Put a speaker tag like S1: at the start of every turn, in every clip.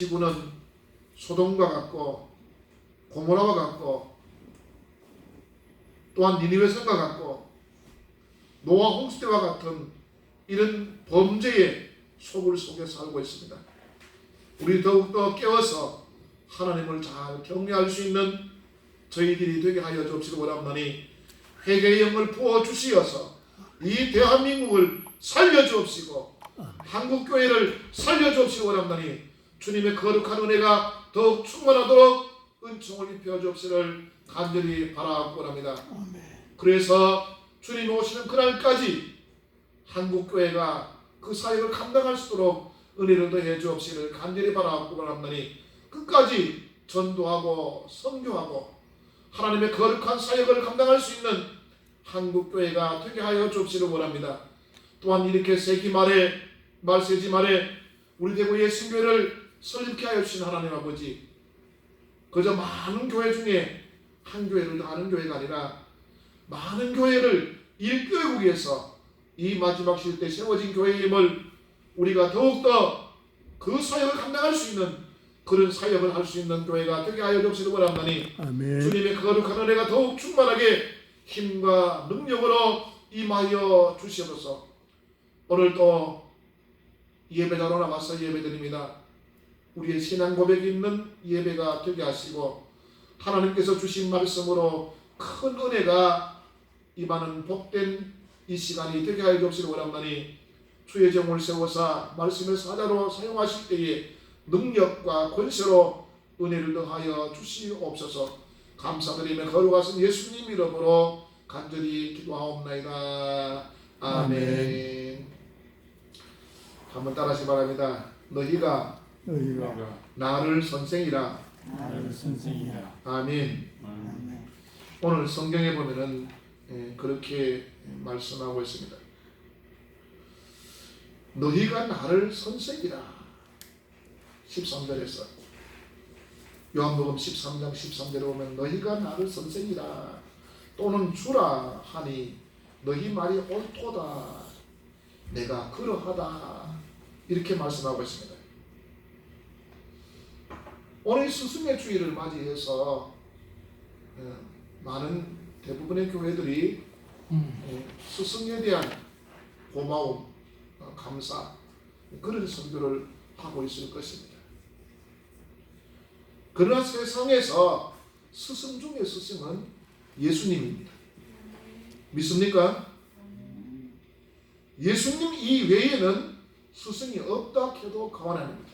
S1: 지구는 소돔과 같고 고모라와 같고 또한 니느웨 성과 같고 노아 홍수 때와 같은 이런 범죄의 소굴 속에 살고 있습니다. 우리 더욱더 깨어서 하나님을 잘 경외할 수 있는 저희들이 되게 하여 주옵시기 원합나니 회개의 영을 부어주시어서 이 대한민국을 살려주옵시고 한국교회를 살려주옵시기 원합나니 주님의 거룩한 은혜가 더욱 충만하도록 은총을 입혀주옵시기를 간절히 바라고 합니다. 그래서 주님이 오시는 그날까지 한국교회가 그 사역을 감당할 수 있도록 은혜를 더해 주옵시기를 간절히 바라고 합나니 끝까지 전도하고 선교하고 하나님의 거룩한 사역을 감당할 수 있는 한국교회가 되게 하여 주옵시기를 원합니다. 또한 이렇게 세기 말에 말세지 말에 우리 대구 예수교회를 설립케 하여 주신 하나님 아버지, 그저 많은 교회 중에 한 교회를 하는 교회가 아니라 많은 교회를 일교회국에서 이 마지막 시대 세워진 교회임을 우리가 더욱더 그 사역을 감당할 수 있는 그런 사역을 할 수 있는 교회가 되게 하여 주옵시기를 원합나니 주님의 거룩한 은혜가 더욱 충만하게 힘과 능력으로 임하여 주시옵소서. 오늘도 예배자로 나가서 예배드립니다. 우리의 신앙 고백이 있는 예배가 되게 하시고 하나님께서 주신 말씀으로 큰 은혜가 임하는 복된 이 시간이 되게 하여 주옵시기를 원합나니 주의 정을 세워서 말씀의 사자로 사용하실 때에 능력과 권세로 은혜를 더하여 주시옵소서. 감사드리며 거룩하신 예수님 이름으로 간절히 기도하옵나이다. 아멘. 한번 따라하시기 바랍니다. 너희가 나를 선생이라. 아멘. 오늘 성경에 보면은 그렇게 말씀하고 있습니다. 너희가 나를 선생이라. 13절에서 요한복음 13장 13절에 보면 너희가 나를 선생이라 또는 주라 하니 너희 말이 옳도다. 내가 그러하다. 이렇게 말씀하고 있습니다. 오늘 스승의 주일을 맞이해서 많은 대부분의 교회들이 스승에 대한 고마움, 감사 그런 선교를 하고 있을 것입니다. 그러나 세상에서 스승 중의 스승은 예수님입니다. 믿습니까? 예수님 이외에는 스승이 없다 해도 과언 아닙니다.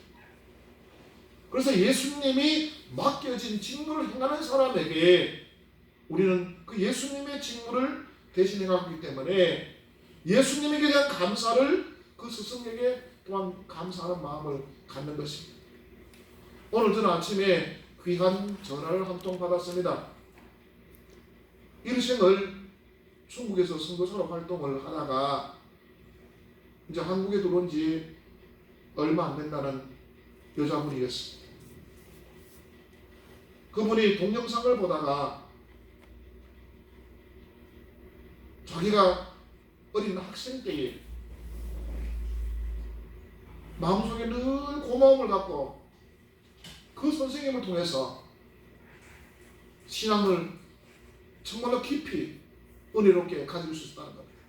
S1: 그래서 예수님이 맡겨진 직무를 행하는 사람에게 우리는 그 예수님의 직무를 대신 행하기 때문에 예수님에게 대한 감사를 그 스승에게 또한 감사하는 마음을 갖는 것입니다. 오늘 저는 아침에 귀한 전화를 한 통 받았습니다. 일생을 중국에서 선교사로 활동을 하다가 이제 한국에 들어온 지 얼마 안 된다는 여자분이었습니다. 그분이 동영상을 보다가 자기가 어린 학생 때에 마음속에 늘 고마움을 갖고 그 선생님을 통해서 신앙을 정말로 깊이 은혜롭게 가질 수 있다는 겁니다.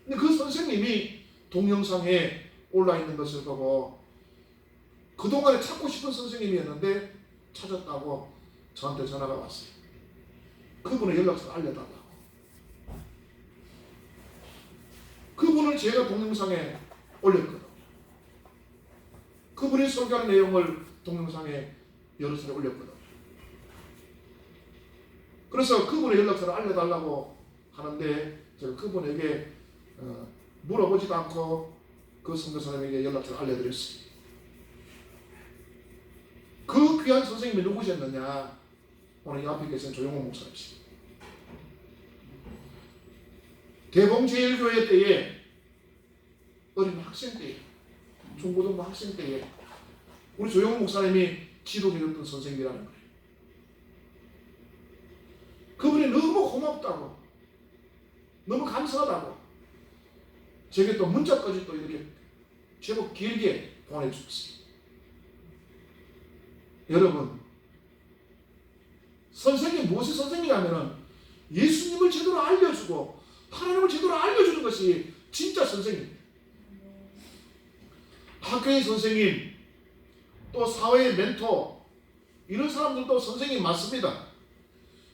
S1: 근데 그 선생님이 동영상에 올라 있는 것을 보고 그동안에 찾고 싶은 선생님이었는데 찾았다고 저한테 전화가 왔어요. 그분의 연락처를 알려달라고. 그분을 제가 동영상에 올렸거든요. 그분이 설교한 내용을 동영상에 여러 차례 올렸거든요. 그래서 그분의 연락처를 알려달라고 하는데 제가 그분에게 물어보지도 않고 그 선교사님에게 연락처를 알려드렸습니다. 그 귀한 선생님이 누구셨느냐? 오늘 이 앞에 계신 조용호 목사님이십니다. 대봉제일교회 때에 어린 학생 때에 중고등부 학생 때에 우리 조용호 목사님이 지도해줬던 선생님이라는 거예요. 그분이 너무 고맙다고 너무 감사하다고 제게 또 문자까지 또 이렇게 제법 길게 보내주셨어요. 여러분, 선생님, 무엇이 선생님이냐면은 예수님을 제대로 알려주고 하나님을 제대로 알려주는 것이 진짜 선생님. 학교의 선생님, 또 사회의 멘토, 이런 사람들도 선생님 맞습니다.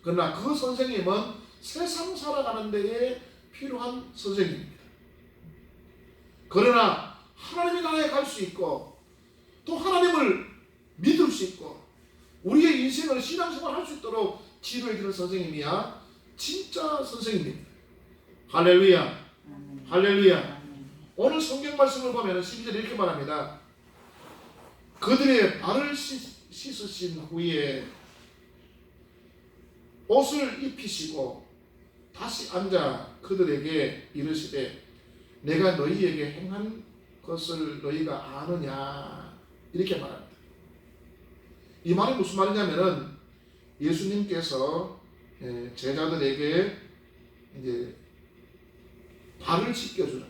S1: 그러나 그 선생님은 세상 살아가는 데에 필요한 선생님입니다. 그러나 하나님의 나라에 갈 수 있고 또 하나님을 믿을 수 있고 우리의 인생을 신앙생활 할 수 있도록 지도해 주는 선생님이야 진짜 선생님입니다. 할렐루야. 할렐루야. 오늘 성경 말씀을 보면 12절에 이렇게 말합니다. 그들의 발을 씻으신 후에 옷을 입히시고 다시 앉아 그들에게 이르시되 내가 너희에게 행한 것을 너희가 아느냐, 이렇게 말합니다. 이 말이 무슨 말이냐면은 예수님께서 제자들에게 이제 발을 씻겨주는,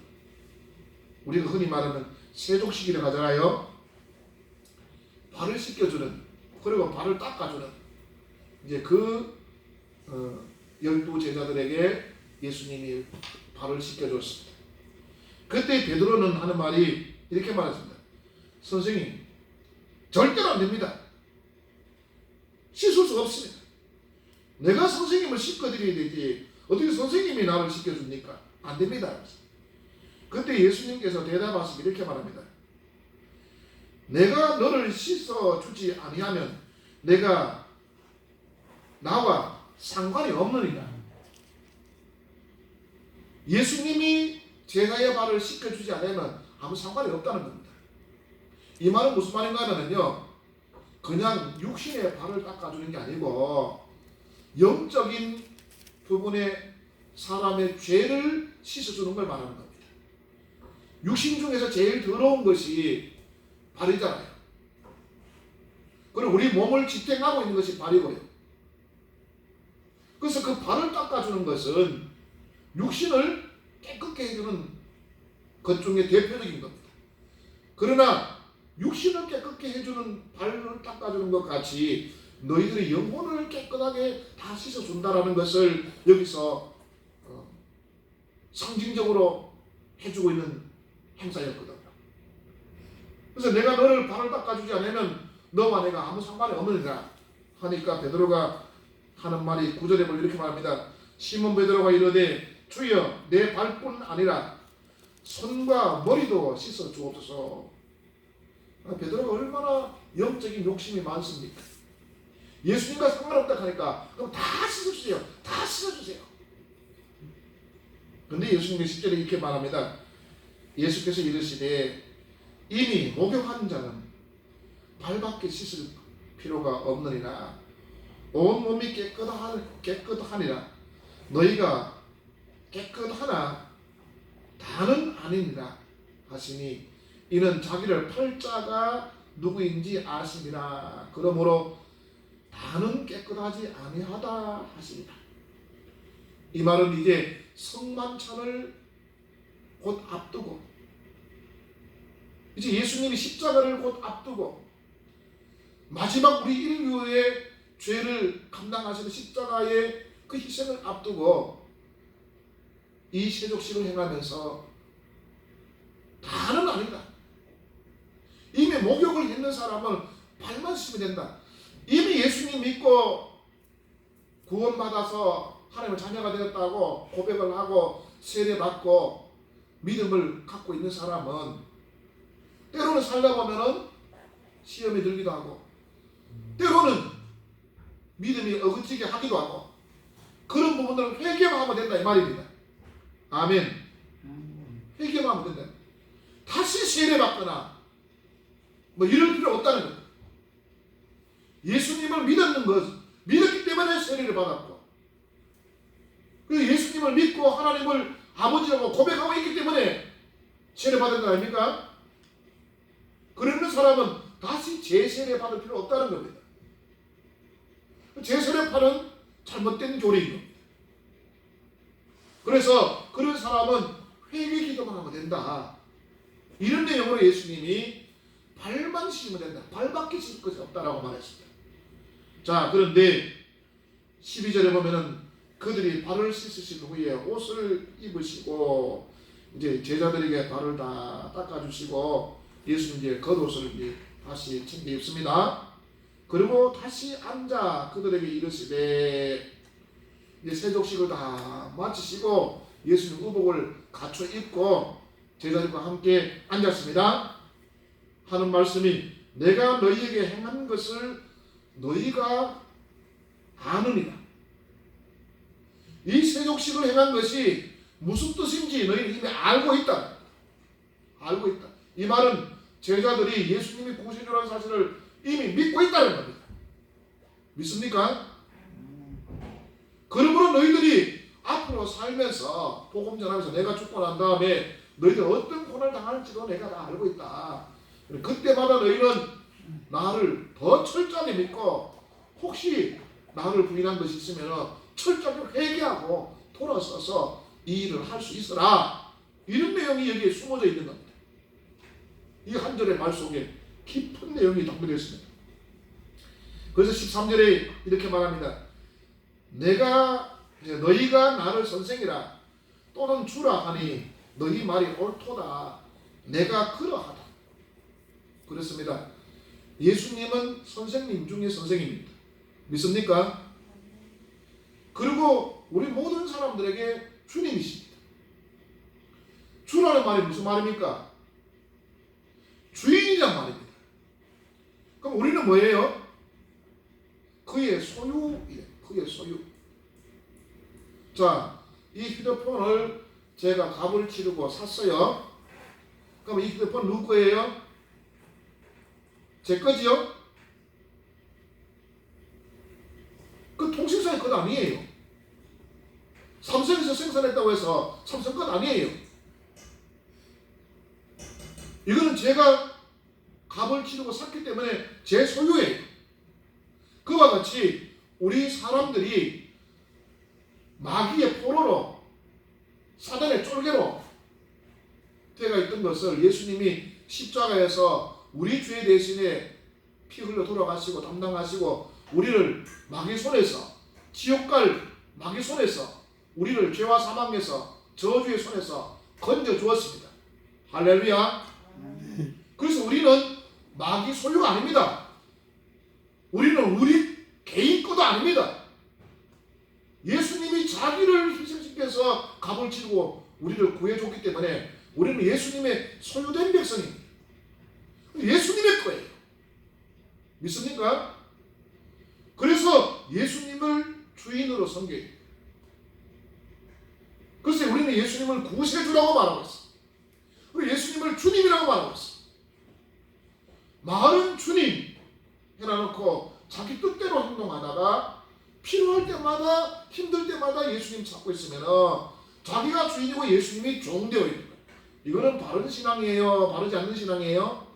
S1: 우리가 흔히 말하는 세족식이라고 하잖아요. 발을 씻겨주는, 그리고 발을 닦아주는, 이제 그 12 제자들에게 예수님이 발을 씻겨줬습니다. 그때 베드로는 하는 말이 이렇게 말했습니다. 선생님, 절대로 안 됩니다. 씻을 수 없습니다. 내가 선생님을 씻겨드려야 되지 어떻게 선생님이 나를 씻겨줍니까? 안 됩니다. 그때 예수님께서 대답하시기 이렇게 말합니다. 내가 너를 씻어주지 아니하면 내가 나와 상관이 없느니라. 예수님이 제자의 발을 씻겨주지 않으면 아무 상관이 없다는 겁니다. 이 말은 무슨 말인가 하면요, 그냥 육신의 발을 닦아주는 게 아니고 영적인 부분의 사람의 죄를 씻어주는 걸 말하는 겁니다. 육신 중에서 제일 더러운 것이 발이잖아요. 그리고 우리 몸을 지탱하고 있는 것이 발이고요. 그래서 그 발을 닦아주는 것은 육신을 깨끗게 해주는 것 중에 대표적인 겁니다. 그러나 육신을 깨끗게 해주는 발을 닦아주는 것 같이 너희들의 영혼을 깨끗하게 다 씻어준다라는 것을 여기서 상징적으로 해주고 있는 행사였거든요. 그래서 내가 너를 발을 닦아주지 않으면 너와 내가 아무 상관이 없느니라 하니까 베드로가 하는 말이 9절에 보면 이렇게 말합니다. 시몬 베드로가 이르되 주여 내 발뿐 아니라 손과 머리도 씻어 주옵소서. 베드로가 얼마나 영적인 욕심이 많습니까? 예수님과 상관없다 하니까 그럼 다 씻어주세요. 다 씻어주세요. 그런데 예수님이 10절에 이렇게 말합니다. 예수께서 이르시되 이미 목욕한 자는 발밖에 씻을 필요가 없느니라. 온 몸이 깨끗하니라. 너희가 깨끗하나 다는 아니니라 하시니 이는 자기를 팔 자가 누구인지 아심이라. 그러므로 다는 깨끗하지 아니하다 하시니라. 이 말은 이제 성만찬을 곧 앞두고 이제 예수님이 십자가를 곧 앞두고 마지막 우리 인류의 죄를 감당하시는 십자가의 그 희생을 앞두고 이 세족식을 행하면서 다는 아니다. 이미 목욕을 했는 사람은 발만 씻으면 된다. 이미 예수님 믿고 구원받아서 하나님의 자녀가 되었다고 고백을 하고 세례받고 믿음을 갖고 있는 사람은 때로는 살다 보면은 시험이 들기도 하고 때로는 믿음이 어긋지게 하기도 하고 그런 부분들은 회개만 하면 된다 이 말입니다. 아멘. 회개만 하면 된다. 다시 세례받거나 뭐 이럴 필요 없다는 거예요. 예수님을 믿었기 때문에 세례를 받았고 그리고 예수님을 믿고 하나님을 아버지라고 고백하고 있기 때문에 세례받은 거 아닙니까? 그러는 사람은 다시 재세례 받을 필요 없다는 겁니다. 재세례파는 잘못된 교리인 겁니다. 그래서 그런 사람은 회개 기도만 하면 된다. 이런 내용으로 예수님이 발만 씻으면 된다. 발밖에 씻을 것이 없다라고 말했습니다. 자, 그런데 12절에 보면은 그들이 발을 씻으신 후에 옷을 입으시고 이제 제자들에게 발을 다 닦아주시고 예수님 이제 겉옷을 이제 다시 챙겨 입습니다. 그리고 다시 앉아 그들에게 이르시되 이제 세족식을 다 마치시고 예수님 의복을 갖춰 입고 제자들과 함께 앉았습니다. 하는 말씀이 내가 너희에게 행한 것을 너희가 아느니라. 이 세족식을 행한 것이 무슨 뜻인지 너희는 이미 알고 있다. 알고 있다. 이 말은 제자들이 예수님이 구세주라는 사실을 이미 믿고 있다는 겁니다. 믿습니까? 그러므로 너희들이 앞으로 살면서 복음 전하면서 내가 죽고 난 다음에 너희들 어떤 고난을 당할지도 내가 다 알고 있다. 그때마다 너희는 나를 더 철저하게 믿고 혹시 나를 부인한 것이 있으면 철저하게 회개하고 돌아서서 이 일을 할 수 있어라. 이런 내용이 여기에 숨어져 있는 겁니다. 이 한 절의 말 속에 깊은 내용이 담겨져 있습니다. 그래서 13절에 이렇게 말합니다. 너희가 나를 선생이라 또는 주라 하니 너희 말이 옳도다. 내가 그러하다. 그렇습니다. 예수님은 선생님 중에 선생님입니다. 믿습니까? 그리고 우리 모든 사람들에게 주님이십니다. 주라는 말이 무슨 말입니까? 주인이란 말입니다. 그럼 우리는 뭐예요? 그의 소유이에요. 그의 소유. 자, 이 휴대폰을 제가 값을 치르고 샀어요. 그럼 이 휴대폰 누구 거예요? 제 거지요? 그 통신사의 것 아니에요. 삼성에서 생산했다고 해서 삼성 것 아니에요. 이거는 제가 값을 치르고 샀기 때문에 제 소유예요. 그와 같이 우리 사람들이 마귀의 포로로 사단의 쫄개로 되어 있던 것을 예수님이 십자가에서 우리 죄 대신에 피 흘려 돌아가시고 담당하시고 우리를 마귀 손에서 지옥 갈 마귀 손에서 우리를 죄와 사망에서 저주의 손에서 건져 주었습니다. 할렐루야. 그래서 우리는 마귀 소유가 아닙니다. 우리는 우리 개인 것도 아닙니다. 예수님이 자기를 희생시켜서 값을 치르고 우리를 구해줬기 때문에 우리는 예수님의 소유된 백성입니다. 예수님의 거예요. 믿습니까? 그래서 예수님을 주인으로 섬겨요. 그래서 우리는 예수님을 구세주라고 말하고 있어요. 그리고 예수님을 주님이라고 말하고 있어요. 말은 주님 해놔놓고 자기 뜻대로 행동하다가 필요할 때마다 힘들 때마다 예수님 찾고 있으면 자기가 주인이고 예수님이 종되어 있는 거예요. 이거는 바른 신앙이에요? 바르지 않는 신앙이에요?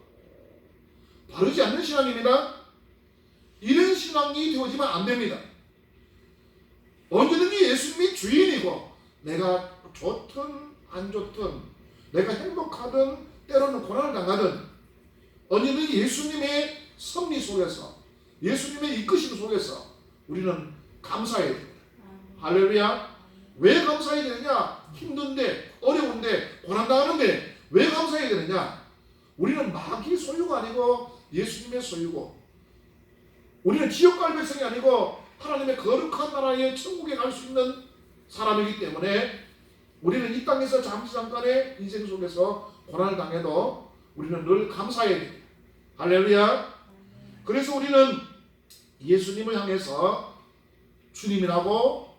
S1: 바르지 않는 신앙입니다. 이런 신앙이 되어지면 안 됩니다. 언제든지 예수님이 주인이고 내가 좋든 안 좋든 내가 행복하든 때로는 고난을 당하든 언제든지 예수님의 섭리 속에서 예수님의 이끄심 속에서 우리는 감사해야 됩니다. 할렐루야. 왜 감사해야 되느냐? 힘든데 어려운데 고난당하는데 왜 감사해야 되느냐? 우리는 마귀 소유가 아니고 예수님의 소유고 우리는 지옥 갈 백성이 아니고 하나님의 거룩한 나라의 천국에 갈 수 있는 사람이기 때문에 우리는 이 땅에서 잠깐의 인생 속에서 고난을 당해도 우리는 늘 감사해야 됩니다. 할렐루야. 그래서 우리는 예수님을 향해서 주님이라고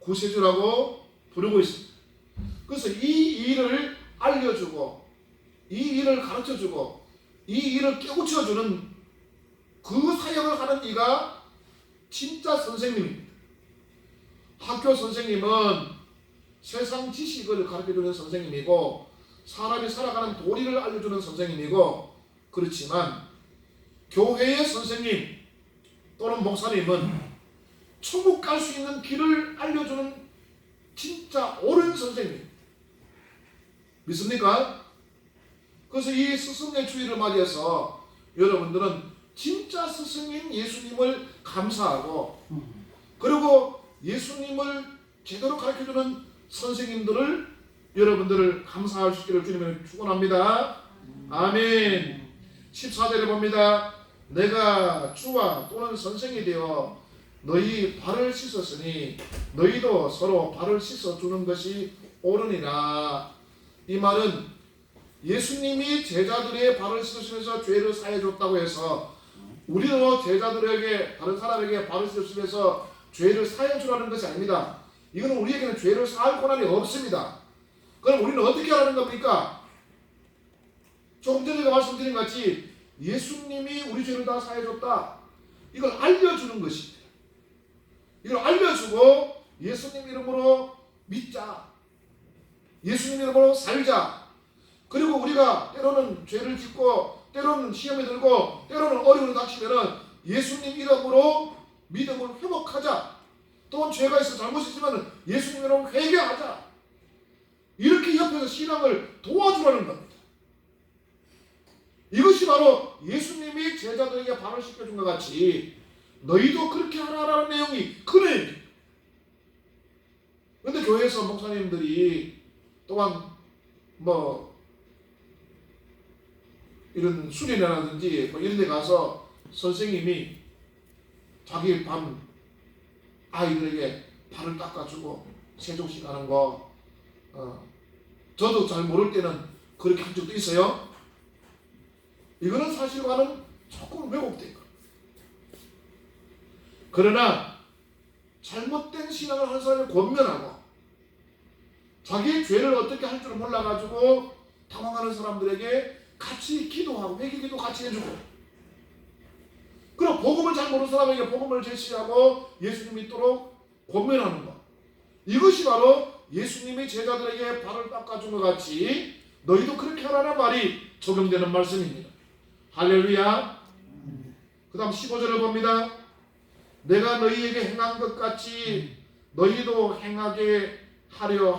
S1: 구세주라고 부르고 있습니다. 그래서 이 일을 알려주고 이 일을 가르쳐주고 이 일을 깨우쳐주는 그 사역을 하는 이가 진짜 선생님입니다. 학교 선생님은 세상 지식을 가르쳐주는 선생님이고 사람이 살아가는 도리를 알려주는 선생님이고 그렇지만 교회의 선생님 또는 목사님은 천국 갈 수 있는 길을 알려주는 진짜 옳은 선생님. 믿습니까? 그래서 이 스승의 주일을 맞이해서 여러분들은 진짜 스승인 예수님을 감사하고, 그리고 예수님을 제대로 가르쳐주는 선생님들을 여러분들을 감사할 수 있기를 주님을 축원합니다. 아멘. 14절에 봅니다. 내가 주와 또는 선생이 되어 너희 발을 씻었으니 너희도 서로 발을 씻어주는 것이 옳으니라. 이 말은 예수님이 제자들의 발을 씻으시면서 죄를 사해줬다고 해서 우리도 제자들에게, 다른 사람에게 발을 씻으면서 죄를 사해주라는 것이 아닙니다. 이거는 우리에게는 죄를 사할 권한이 없습니다. 그럼 우리는 어떻게 하라는 겁니까? 조금 전에 말씀드린 것 같이 예수님이 우리 죄를 다 사해줬다, 이걸 알려주는 것입니다. 이걸 알려주고 예수님 이름으로 믿자, 예수님 이름으로 살자. 그리고 우리가 때로는 죄를 짓고 때로는 시험에 들고 때로는 어려움을 닥치면은 예수님 이름으로 믿음을 회복하자. 또는 죄가 있어 잘못이 있으면 예수님 이름으로 회개하자. 이렇게 옆에서 신앙을 도와주라는 겁니다. 이것이 바로 예수님이 제자들에게 발을 씻겨준 것 같이 너희도 그렇게 하라라는 내용이 그 내용입니다. 그런데 교회에서 목사님들이 또한 뭐 이런 수련회라든지 뭐 이런 데 가서 선생님이 자기 반 아이들에게 발을 닦아주고 세종식 하는 거, 저도 잘 모를 때는 그렇게 한 적도 있어요. 이거는 사실과는 조금 왜곡된 거. 그러나 잘못된 신앙을 하는 사람을 권면하고 자기의 죄를 어떻게 할 줄 몰라가지고 당황하는 사람들에게 같이 기도하고 회개기도 같이 해주고, 그리고 복음을 잘 모르는 사람에게 복음을 제시하고 예수님 믿도록 권면하는 것, 이것이 바로 예수님이 제자들에게 발을 닦아준 것 같이 너희도 그렇게 하라는 말이 적용되는 말씀입니다. 할렐루야. 그 다음 15절을 봅니다. 내가 너희에게 행한 것 같이 너희도 행하게 하여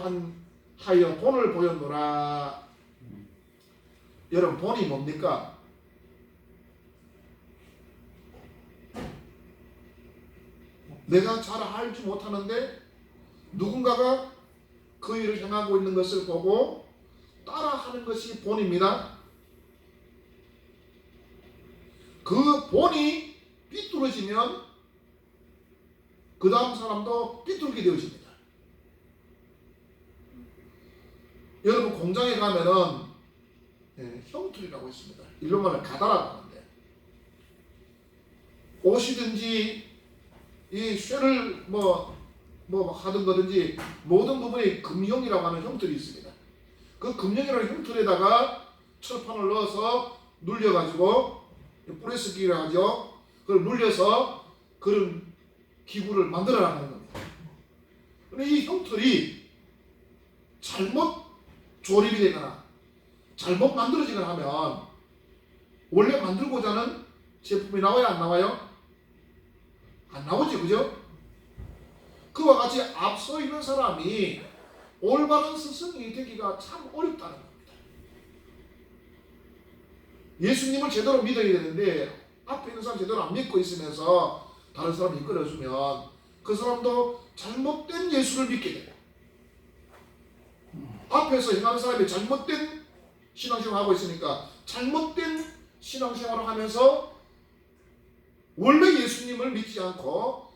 S1: 본을 보였노라. 여러분, 본이 뭡니까? 내가 잘 알지 못하는데 누군가가 그 일을 행하고 있는 것을 보고 따라하는 것이 본입니다. 그 본이 삐뚤어지면 그 다음 사람도 삐뚤게 되어집니다. 여러분, 공장에 가면은 형틀이라고 있습니다. 일로 말하면 가다라고 하는데, 옷이든지 이 쇠를 뭐 하든 거든지 모든 부분에 금형이라고 하는 형틀이 있습니다. 그 금형이라는 형틀에다가 철판을 넣어서 눌려가지고 프레스기라 하죠. 그걸 눌려서 그런 기구를 만들어 나가는 겁니다. 그런데 이 형틀이 잘못 조립이 되거나 잘못 만들어지거나 하면 원래 만들고자 하는 제품이 나와요, 안 나와요? 안 나오지, 그죠? 그와 같이 앞서 있는 사람이 올바른 스승이 되기가 참 어렵다는 겁니다. 예수님을 제대로 믿어야 되는데 앞에 있는 사람 제대로 안 믿고 있으면서 다른 사람을 이끌어주면 그 사람도 잘못된 예수를 믿게 돼요. 앞에서 행하는 사람이 잘못된 신앙생활을 하고 있으니까 잘못된 신앙생활을 하면서 원래 예수님을 믿지 않고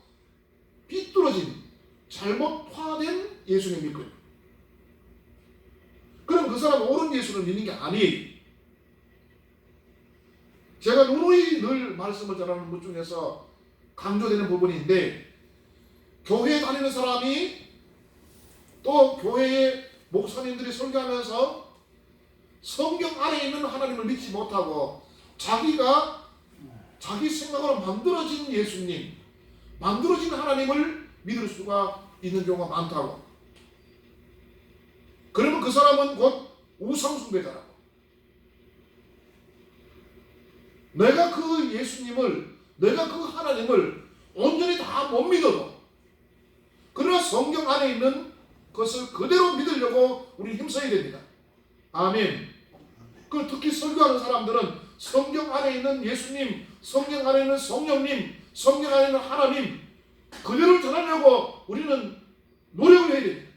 S1: 삐뚤어진 잘못화된 예수님 믿고 있는, 그럼 그 사람은 옳은 예수를 믿는 게 아니에요. 제가 누누이 늘 말씀을 전하는 것 중에서 강조되는 부분인데, 교회에 다니는 사람이 또 교회의 목사님들이 설교하면서 성경 안에 있는 하나님을 믿지 못하고 자기가 자기 생각으로 만들어진 예수님, 만들어진 하나님을 믿을 수가 있는 경우가 많다고. 그러면 그 사람은 곧 우상숭배자라고. 내가 그 예수님을, 내가 그 하나님을 온전히 다 못 믿어도 그러나 성경 안에 있는 그것을 그대로 믿으려고 우리 힘써야 됩니다. 아멘. 그 특히 설교하는 사람들은 성경 안에 있는 예수님, 성경 안에 있는 성령님, 성경 안에 있는 하나님, 그대로 전하려고 우리는 노력을 해야 됩니다.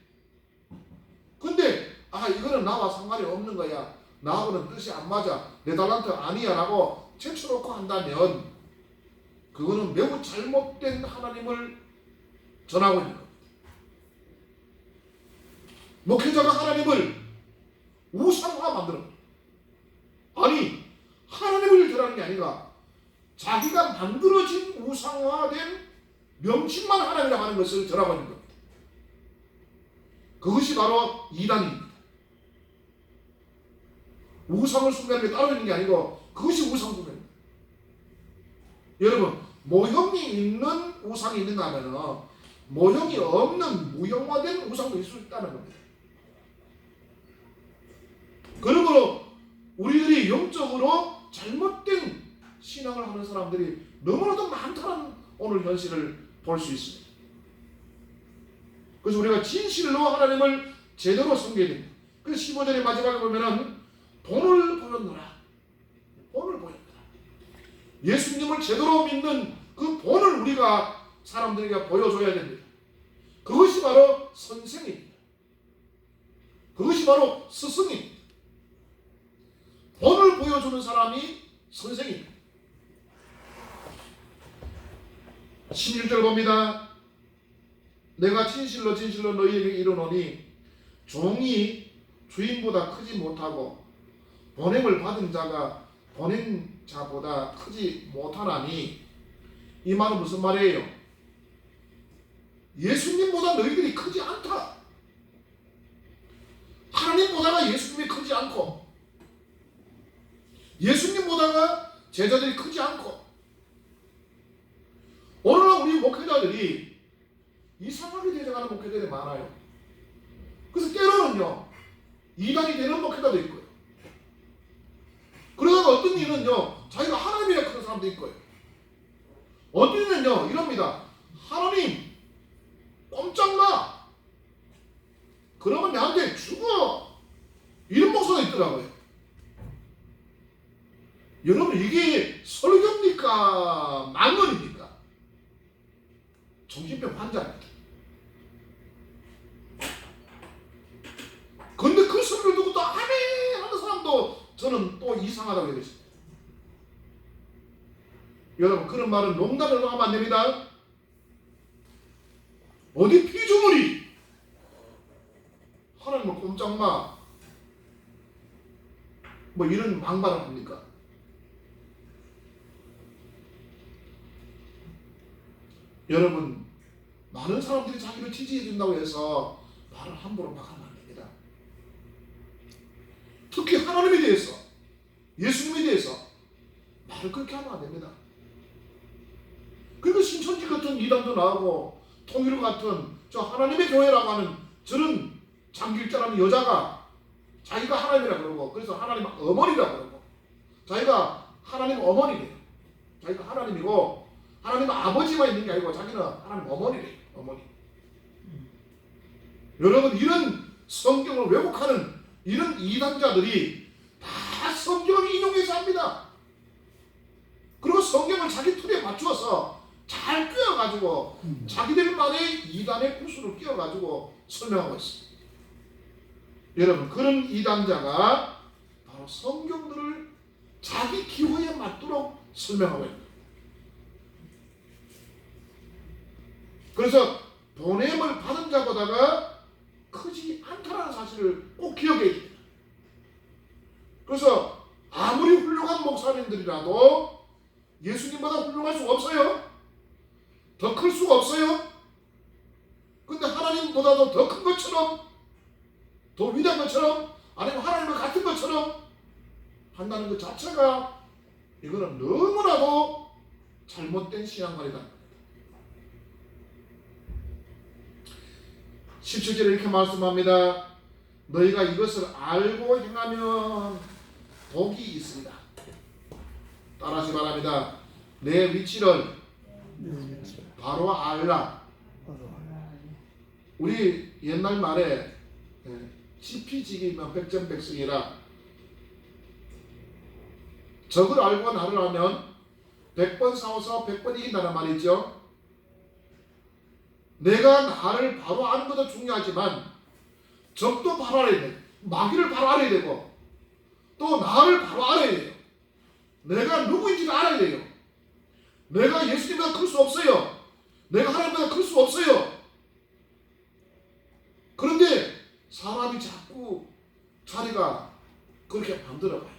S1: 근데 이거는 나와 상관이 없는 거야, 나하고는 뜻이 안 맞아, 내 달란트 아니야 라고 제쳐놓고 한다면 그거는 매우 잘못된 하나님을 전하고 있는 겁니다. 목회자가 하나님을 우상화 만들어. 아니, 하나님을 전하는 게 아니라 자기가 만들어진 우상화된 명칭만 하나님이라고 하는 것을 전하고 있는 겁니다. 그것이 바로 이단입니다. 우상을 숭배하는 게 따로 있는 게 아니고 그것이 우상 숭배입니다. 여러분, 모형이 있는 우상이 있는가 하면 모형이 없는 무형화된 우상도 있을 수 있다는 겁니다. 그러므로 우리들이 영적으로 잘못된 신앙을 하는 사람들이 너무나도 많다는 오늘 현실을 볼 수 있습니다. 그래서 우리가 진실로 하나님을 제대로 섬겨야 됩니다. 그래서 15절의 마지막에 보면은 본을 보였노라. 본을 보였노라. 예수님을 제대로 믿는 그 본을 우리가 사람들에게 보여줘야 됩니다. 그것이 바로 선생입니다. 그것이 바로 스승입니다. 본을 보여주는 사람이 선생입니다. 16절 봅니다. 내가 진실로 진실로 너희에게 이르노니 종이 주인보다 크지 못하고 보냄을 받은 자가 보낸 자보다 크지 못하나니, 이 말은 무슨 말이에요? 예수님보다 너희들이 크지 않다. 하나님보다가 예수님이 크지 않고 예수님보다가 제자들이 크지 않고, 오늘날 우리 목회자들이 이상하게 되어가는 목회자들이 많아요. 그래서 때로는요 이단이 되는 목회자도 있고요. 그러다가 어떤 이는요 자기가 하나님이라 그런 사람도 있고요. 어떤 이는요 이럽니다. 하나님 꼼짝마, 그러면 나한테 죽어, 이런 목사도 있더라고요. 여러분, 이게 설교입니까 망언입니까? 정신병 환자입니다. 근데 그 소리를 듣고 또 아멘 하는 사람도 저는 또 이상하다고 얘기했습니다. 여러분, 그런 말은 농담으로 하면 안 됩니다. 어디 피조물이 하나님을 꼼짝마 뭐 이런 망발을 합니까? 여러분, 많은 사람들이 자기를 지지해 준다고 해서 말을 함부로 막 하면 안 됩니다. 특히 하나님에 대해서, 예수님에 대해서 말을 그렇게 하면 안 됩니다. 그리고 신천지 같은 이단도 나오고 통일교 같은 저 하나님의 교회라고 하는 저런 장길자라는 여자가 자기가 하나님이라고 그러고, 그래서 하나님 어머니라고 그러고, 자기가 하나님 어머니래요. 자기가 하나님이고 하나님 아버지만 있는 게 아니고 자기는 하나님 어머니래요. 어머니. 여러분, 이런 성경을 왜곡하는 이런 이단자들이 다 성경을 인용해서 합니다. 그리고 성경을 자기 틀에 맞추어서 잘 끼워가지고 자기들만의 이단의 구술을 끼워가지고 설명하고 있습니다. 여러분, 그런 이단자가 바로 성경들을 자기 기호에 맞도록 설명하고 있습니다. 그래서 보냄을 받은 자보다가 크지 않다는 사실을 꼭 기억해야 됩니다. 그래서 아무리 훌륭한 목사님들이라도 예수님보다 훌륭할 수가 없어요. 더 클 수가 없어요. 근데 하나님보다도 더 큰 것처럼, 더 위대한 것처럼, 아니면 하나님과 같은 것처럼 한다는 것 자체가 이거는 너무나도 잘못된 신앙관이다. 17절에 이렇게 말씀합니다. 너희가 이것을 알고 행하면 복이 있습니다. 따라하시 바랍니다. 내 위치를 바로 알라. 우리 옛날 말에 지피지기면 백전백승이라, 적을 알고 나를 알면 100번 싸워서 100번 이긴다는 말이죠. 내가 나를 바로 아는 것도 중요하지만 적도 바로 알아야 돼. 마귀를 바로 알아야 되고 또 나를 바로 알아야 돼요. 내가 누구인지를 알아야 돼요. 내가 예수님보다 클 수 없어요. 내가 하나님보다 클 수 없어요. 그런데 사람이 자꾸 자리가 그렇게 만들어가요.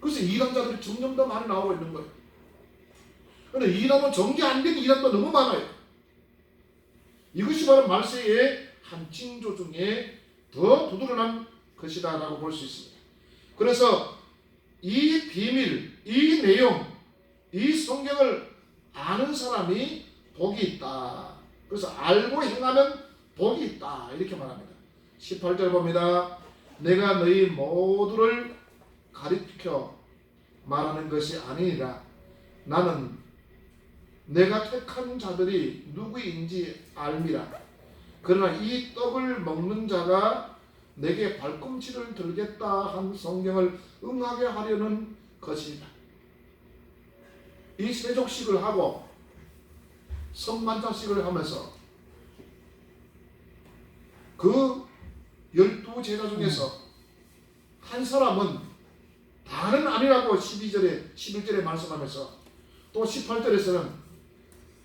S1: 그래서 이단자들이 점점 더 많이 나오고 있는 거예요. 그런데 이단은 정리 안 된 이단도 너무 많아요. 이것이 바로 말세의 한 징조 중에 더 두드러난 것이다 라고 볼 수 있습니다. 그래서 이 비밀, 이 내용, 이 성경을 아는 사람이 복이 있다. 그래서 알고 행하면 복이 있다 이렇게 말합니다. 18절 봅니다. 내가 너희 모두를 가리켜 말하는 것이 아니니라. 나는 내가 택한 자들이 누구인지 알미라. 그러나 이 떡을 먹는 자가 내게 발꿈치를 들겠다 한 성경을 응하게 하려는 것이다. 이 세족식을 하고 성만찬식을 하면서 그 12제자 중에서 한 사람은 다는 아니라고 11절에 말씀하면서 또 18절에서는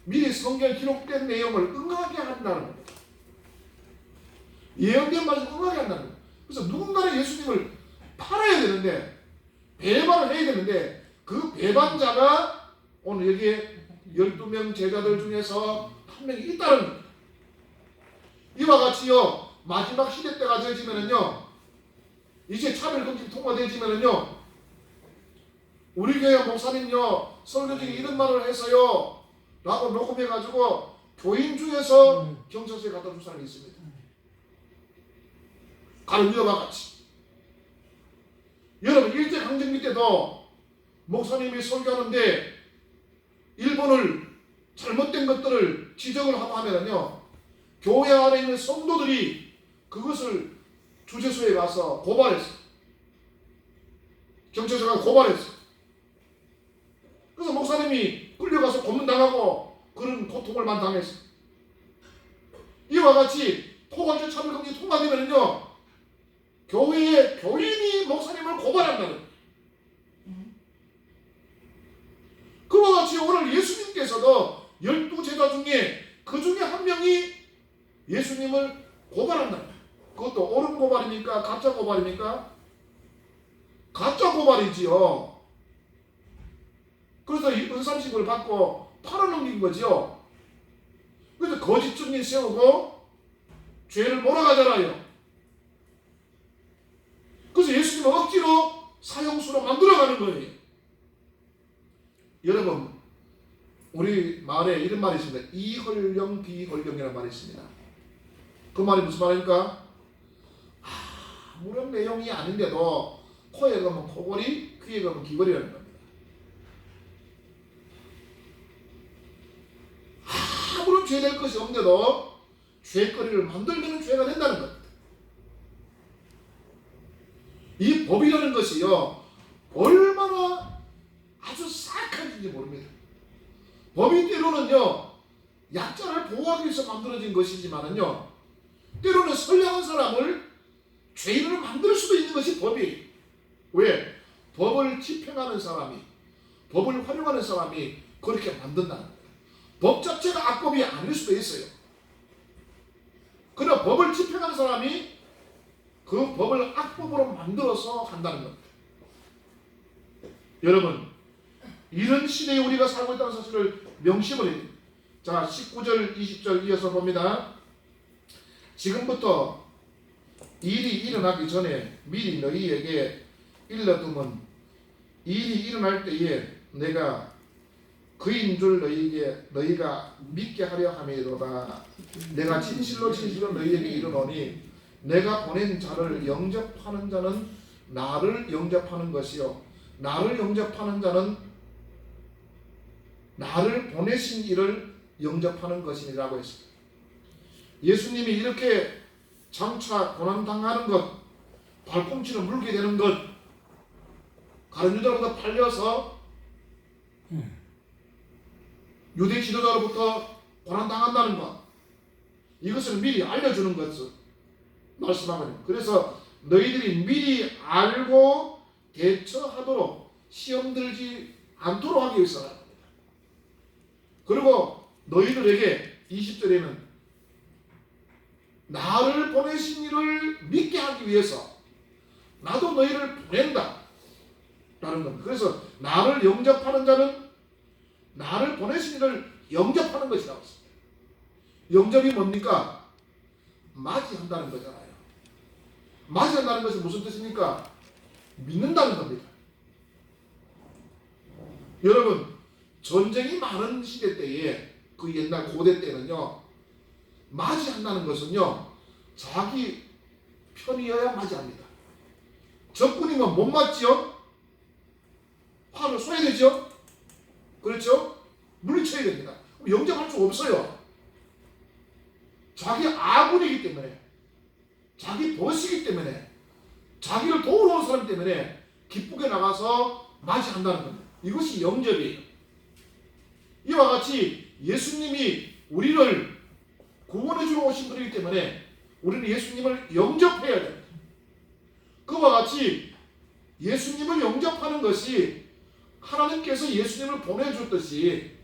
S1: 미리 성경에 기록된 내용을 응하게 한다는 겁니다. 예언된 말을 응하게 한다는 겁니다. 그래서 누군가는 예수님을 팔아야 되는데 배반을 해야 되는데 그 배반자가 오늘 여기에 12명 제자들 중에서 한 명이 있다는 겁니다. 이와 같이요 마지막 시대 때가 되어지면은요 이제 차별금지 통과되어지면은요 우리 교회 목사님요 설교 중에 이런 말을 해서요 라고 녹음해가지고 교인 중에서 경찰서에 갖다 준 사람이 있습니다. 가룟유다와 같이. 여러분 일제강점기 때도 목사님이 설교하는데 일본을 잘못된 것들을 지적을 하고 하면은요 교회 안에 있는 성도들이 그것을 주재소에 가서 고발했어요. 경찰서가 고발했어요. 그래서 목사님이 끌려가서 고문당하고 그런 고통을 많이 당했어요. 이와 같이 포괄적 차별금지 통과되면은요 교회의 교인이 목사님을 고발한다는 거예요. 그와 같이 오늘 예수님께서도 12제자 중에 그 중에 한 명이 예수님을 고발한다. 그것도 옳은 고발입니까? 가짜 고발입니까? 가짜 고발이지요. 그래서 이 은삼식을 받고 팔아넘긴 거죠. 그래서 거짓 증인 세우고 죄를 몰아가잖아요. 그래서 예수님은 억지로 사형수로 만들어가는 거예요. 여러분 우리 말에 이런 말이 있습니다. 이헐령 비헐령이라는 말이 있습니다. 그 말이 무슨 말입니까? 아무런 내용이 아닌데도 코에 가면 코골이, 귀에 가면 귀걸이라는 겁니다. 아무런 죄될 것이 없는데도 죄거리를 만들면 죄가 된다는 겁니다. 이 법이라는 것이요 얼마나 아주 사악한지 모릅니다. 법이 때로는요 약자를 보호하기 위해서 만들어진 것이지만은요 때로는 선량한 사람을 죄인으로 만들 수도 있는 것이 법이에요. 왜? 법을 집행하는 사람이, 법을 활용하는 사람이 그렇게 만든다는 거예요. 법 자체가 악법이 아닐 수도 있어요. 그러나 법을 집행하는 사람이 그 법을 악법으로 만들어서 한다는 겁니다. 여러분 이런 시대에 우리가 살고 있다는 사실을 명심을 해야 됩니다. 자 19절 20절 이어서 봅니다. 지금부터 일이 일어나기 전에 미리 너희에게 일러두면 일이 일어날 때에 내가 그인 줄 너희가 믿게 하려 함이로다. 내가 진실로 너희에게 이르노니 내가 보낸 자를 영접하는 자는 나를 영접하는 것이요 나를 영접하는 자는 나를 보내신 이를 영접하는 것이니라고 했습니다. 예수님이 이렇게 장차 고난당하는 것, 발꿈치를 물게 되는 것, 가룟 유다로부터 팔려서 유대 지도자로부터 고난당한다는 것, 이것을 미리 알려주는 것을 말씀하거든요. 그래서 너희들이 미리 알고 대처하도록 시험 들지 않도록 하기 위해서 합니다. 그리고 너희들에게 20절에는 나를 보내신 이를 믿게 하기 위해서 나도 너희를 보낸다 라는 겁니다. 그래서 나를 영접하는 자는 나를 보내신 이를 영접하는 것이라고 했습니다. 영접이 뭡니까? 맞이한다는 거잖아요. 맞이한다는 것은 무슨 뜻입니까? 믿는다는 겁니다. 여러분, 전쟁이 많은 시대 때에, 그 옛날 고대 때는요, 맞이한다는 것은요, 자기 편이어야 맞이합니다. 적군이면 못 맞지요? 화를 쏘야 되죠? 그렇죠? 물리쳐야 됩니다. 영접할 수 없어요. 자기 아군이기 때문에, 자기 보스이기 때문에, 자기를 도우러 온 사람 때문에 기쁘게 나가서 맞이한다는 겁니다. 이것이 영접이에요. 이와 같이 예수님이 우리를 구원해 주러 오신 분이기 때문에 우리는 예수님을 영접해야 됩니다. 그와 같이 예수님을 영접하는 것이 하나님께서 예수님을 보내줬듯이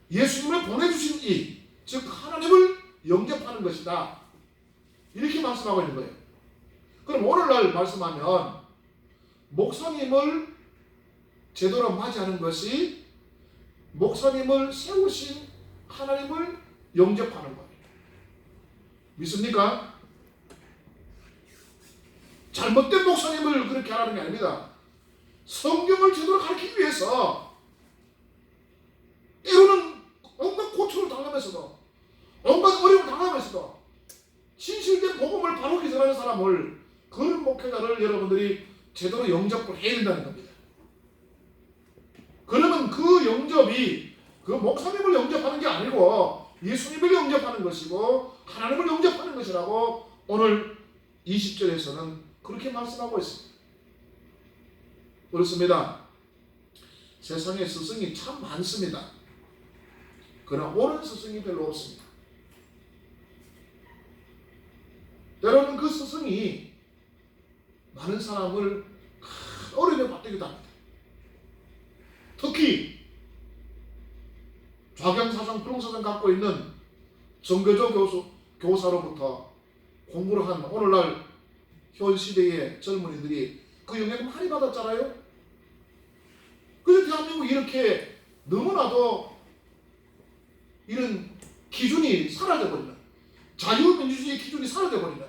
S1: 예수님을 보내주신 이, 즉 하나님을 영접하는 것이다, 이렇게 말씀하고 있는 거예요. 그럼 오늘날 말씀하면 목사님을 제대로 맞이하는 것이 목사님을 세우신 하나님을 영접하는 거예요. 믿습니까? 잘못된 목사님을 그렇게 하라는 게 아닙니다. 성경을 제대로 가르치기 위해서 때로는 온갖 고초를 당하면서도, 온갖 어려움을 당하면서도 진실된 복음을 바로 기술하는 사람을, 그 목회자를 여러분들이 제대로 영접을 해야 된다는 겁니다. 그러면 그 영접이 그 목사님을 영접하는 게 아니고 예수님을 영접하는 것이고 하나님을 영접하는 것이라고 오늘 20절에서는 그렇게 말씀하고 있습니다. 그렇습니다. 세상에 스승이 참 많습니다. 그러나 옳은 스승이 별로 없습니다. 때로는 그 스승이 많은 사람을 큰 어려움에 빠뜨리기도 합니다. 특히 좌경사상, 불공사상 갖고 있는 정교조 교사로부터 공부를 한 오늘날 현 시대의 젊은이들이 그 영향을 많이 받았잖아요. 그래서 대한민국이 이렇게 너무나도 이런 기준이 사라져버리는, 자유민주주의 기준이 사라져버리는